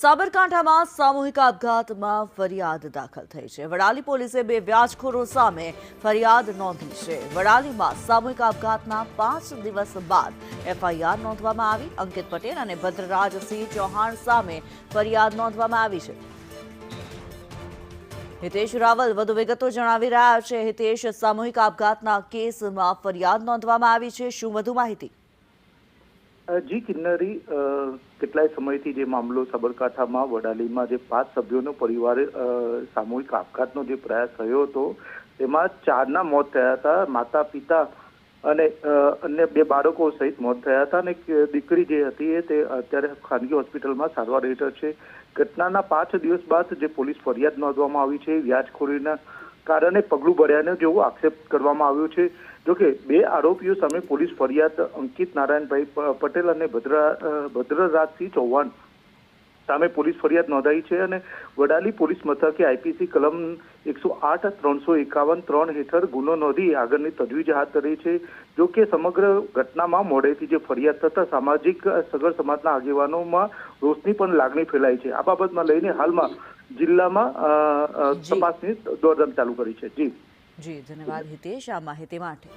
સાબરકાંઠામાં સામૂહિક આપઘાતમાં ફરિયાદ દાખલ થઈ છે। વડાલી પોલીસે બે વ્યાજખોરો સામે ફરિયાદ નોંધી છે। વડાલીમાં સામૂહિક આપઘાતના 5 દિવસ બાદ એફઆઈઆર નોંધવામાં આવી। અંકિત પટેલ અને ભદ્રરાજસિંહ ચૌહાણ સામે ફરિયાદ નોંધવામાં આવી છે। હિતેશ રાવલ વધુ વિગતો જણાવી રહ્યા છે। હિતેશ, સામૂહિક આપઘાતના કેસમાં ફરિયાદ નોંધવામાં આવી છે, શું વધુ માહિતી? જી કિન્નરી, કેટલાય સમયથી જે મામલો સાબરકાંઠામાં વડાલીમાં જે 5 સભ્યોનો પરિવાર સામૂહિક આપઘાતનો જે પ્રયાસ થયો હતો તેમાં 4ના મોત થયા હતા। માતા પિતા અને અન્ય 2 બાળકો સહિત મોત થયા હતા અને દીકરી જે હતી તે અત્યારે ખાનગી હોસ્પિટલમાં સારવાર હેઠળ છે। ઘટનાના 5 દિવસ બાદ જે પોલીસ ફરિયાદ નોંધવામાં આવી છે। વ્યાજખોરીના કારણે પગલું ભર્યાનો જેવો આક્ષેપ કરવામાં આવ્યો છે। જોકે 2 આરોપીઓ સામે પોલીસ ફરિયાદ અંકિત નારાયણભાઈ પટેલ અને ભદ્રરાજસિંહ ચૌહાણ સામે પોલીસ ફરિયાદ નોંધાઈ છે અને વડાલી પોલીસ મથકે આઈપીસી કલમ 108, 351, 3 હેઠળ ગુનો નોંધી આગળની તજવીજ હાથ ધરી છે। જો કે સમગ્ર ઘટનામાં મોડેથી જે ફરિયાદ થતા સામાજિક સગર સમાજના આગેવાનોમાં રોષની પણ લાગણી ફેલાઈ છે। આ બાબતમાં લઈને હાલમાં જિલ્લામાં તપાસની દોડધામ ચાલુ કરી છે। જી ધન્યવાદ હિતેશ આ માહિતી માટે।